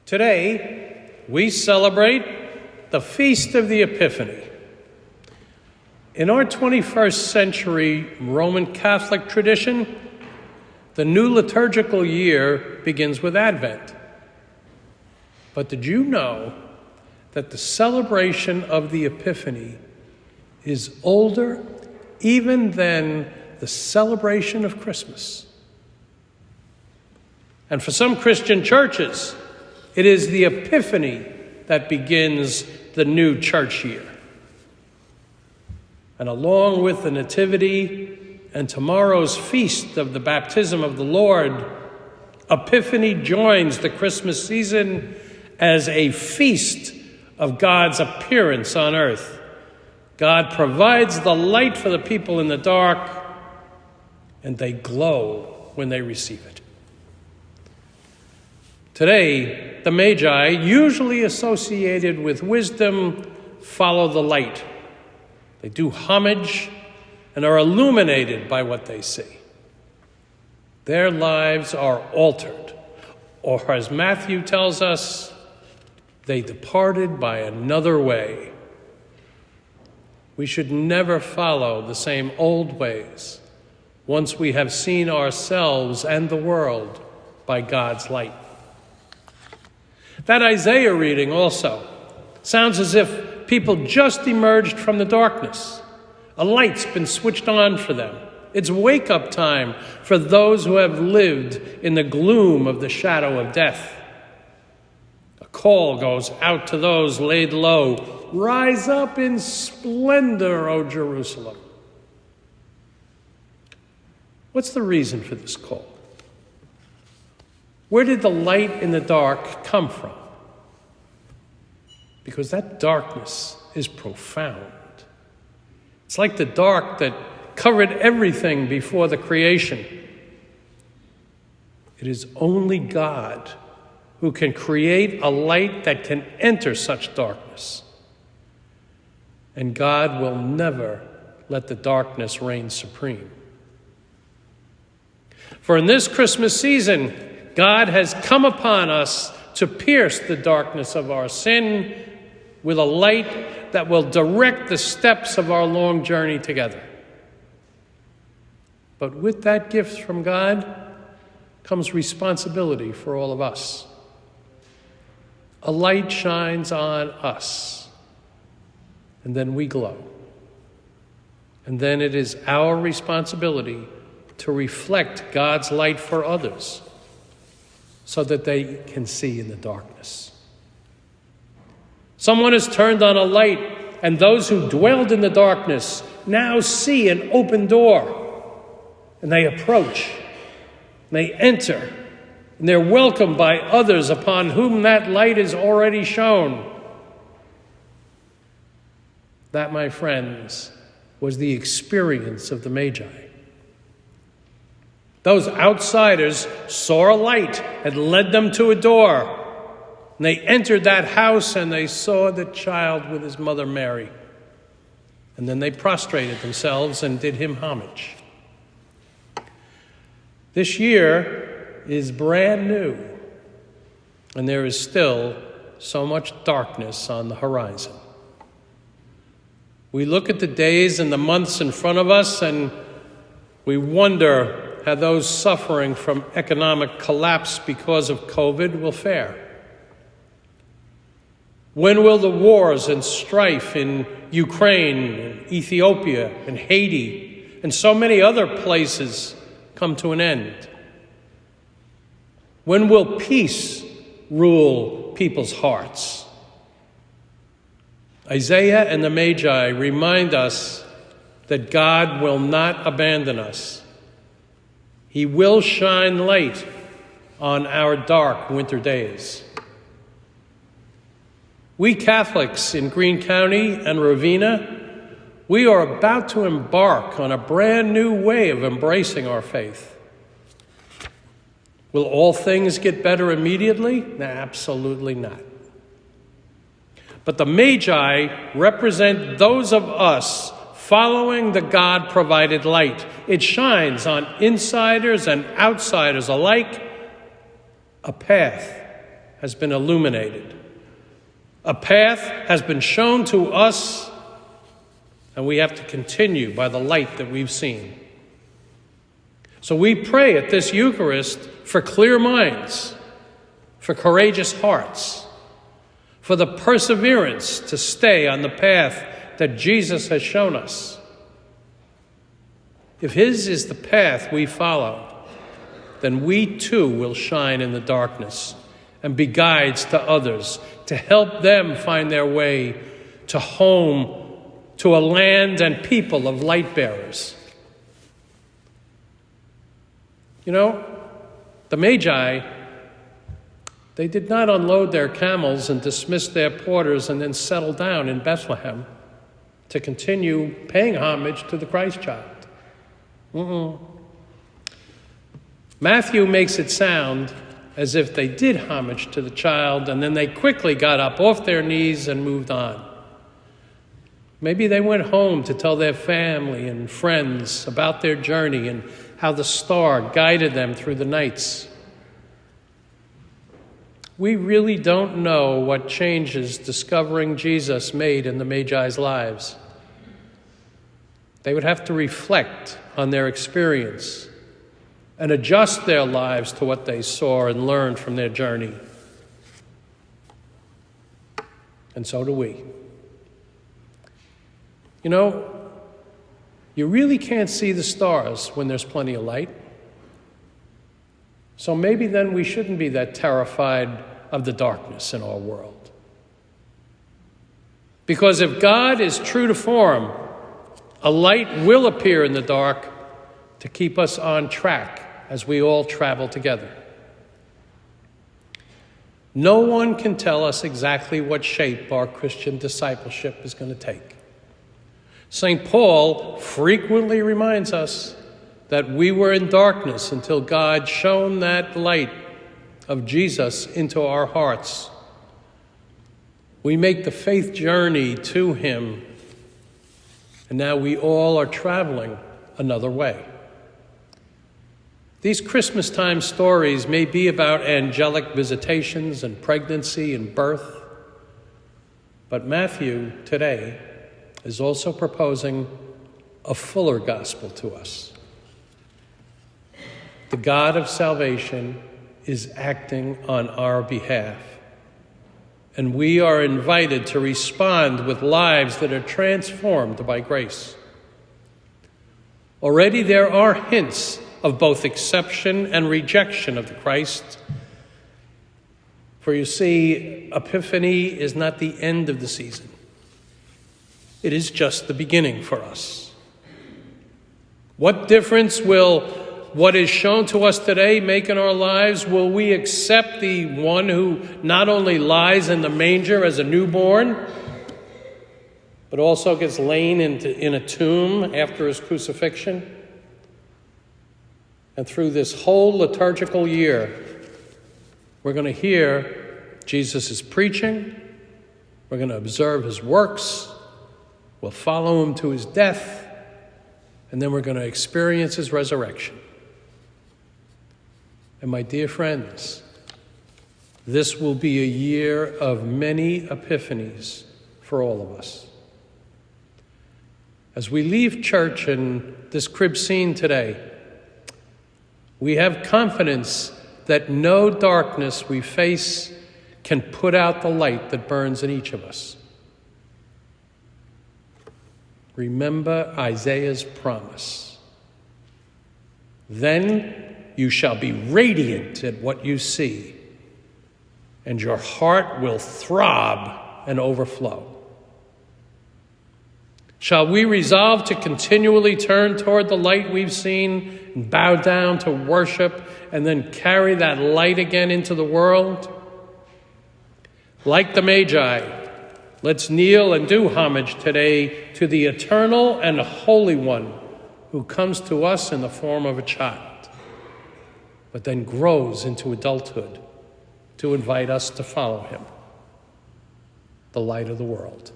Today, we celebrate the Feast of the Epiphany. In our 21st century Roman Catholic tradition, the new liturgical year begins with Advent. But did you know that the celebration of the Epiphany is older even than the celebration of Christmas? And for some Christian churches, it is the Epiphany that begins the new church year. And along with the Nativity and tomorrow's feast of the baptism of the Lord, Epiphany joins the Christmas season as a feast of God's appearance on earth. God provides the light for the people in the dark, and they glow when they receive it. Today, the Magi, usually associated with wisdom, follow the light. They do homage and are illuminated by what they see. Their lives are altered, or as Matthew tells us, they departed by another way. We should never follow the same old ways once we have seen ourselves and the world by God's light. That Isaiah reading also sounds as if people just emerged from the darkness. A light's been switched on for them. It's wake-up time for those who have lived in the gloom of the shadow of death. A call goes out to those laid low. Rise up in splendor, O Jerusalem. What's the reason for this call? Where did the light in the dark come from? Because that darkness is profound. It's like the dark that covered everything before the creation. It is only God who can create a light that can enter such darkness. And God will never let the darkness reign supreme. For in this Christmas season, God has come upon us to pierce the darkness of our sin with a light that will direct the steps of our long journey together. But with that gift from God comes responsibility for all of us. A light shines on us, and then we glow. And then it is our responsibility to reflect God's light for others, so that they can see in the darkness. Someone has turned on a light, and those who dwelled in the darkness now see an open door. And they approach, and they enter, and they're welcomed by others upon whom that light is already shone. That, my friends, was the experience of the Magi. Those outsiders saw a light and led them to a door. And they entered that house and they saw the child with his mother Mary. And then they prostrated themselves and did him homage. This year is brand new, and there is still so much darkness on the horizon. We look at the days and the months in front of us and we wonder how those suffering from economic collapse because of COVID will fare. When will the wars and strife in Ukraine, and Ethiopia, and Haiti, and so many other places come to an end? When will peace rule people's hearts? Isaiah and the Magi remind us that God will not abandon us. He will shine light on our dark winter days. We Catholics in Greene County and Ravenna, we are about to embark on a brand new way of embracing our faith. Will all things get better immediately? Nah, absolutely not. But the Magi represent those of us following the God-provided light. It shines on insiders and outsiders alike. A path has been illuminated. A path has been shown to us, and we have to continue by the light that we've seen. So we pray at this Eucharist for clear minds, for courageous hearts, for the perseverance to stay on the path that Jesus has shown us. If his is the path we follow, then we too will shine in the darkness and be guides to others, to help them find their way to home, to a land and people of light bearers. You know, the Magi, they did not unload their camels and dismiss their porters and then settle down in Bethlehem to continue paying homage to the Christ child. Matthew makes it sound as if they did homage to the child and then they quickly got up off their knees and moved on. Maybe they went home to tell their family and friends about their journey and how the star guided them through the nights. We really don't know what changes discovering Jesus made in the Magi's lives. They would have to reflect on their experience and adjust their lives to what they saw and learned from their journey. And so do we. You know, you really can't see the stars when there's plenty of light. So maybe then we shouldn't be that terrified of the darkness in our world. Because if God is true to form, a light will appear in the dark to keep us on track as we all travel together. No one can tell us exactly what shape our Christian discipleship is going to take. St. Paul frequently reminds us that we were in darkness until God shone that light of Jesus into our hearts. We make the faith journey to him, and now we all are traveling another way. These Christmas time stories may be about angelic visitations and pregnancy and birth, but Matthew today is also proposing a fuller gospel to us. The God of salvation is acting on our behalf, and we are invited to respond with lives that are transformed by grace. Already there are hints of both acceptance and rejection of the Christ. For you see, Epiphany is not the end of the season. It is just the beginning for us. What difference will what is shown to us today make in our lives? Will we accept the one who not only lies in the manger as a newborn, but also gets laid in a tomb after his crucifixion? And through this whole liturgical year, we're going to hear Jesus' preaching. We're going to observe his works. We'll follow him to his death. And then we're going to experience his resurrection. And my dear friends, this will be a year of many epiphanies for all of us. As we leave church in this crib scene today, we have confidence that no darkness we face can put out the light that burns in each of us. Remember Isaiah's promise. Then you shall be radiant at what you see, and your heart will throb and overflow. Shall we resolve to continually turn toward the light we've seen and bow down to worship and then carry that light again into the world? Like the Magi, let's kneel and do homage today to the eternal and holy one who comes to us in the form of a child, but then grows into adulthood to invite us to follow him, the light of the world.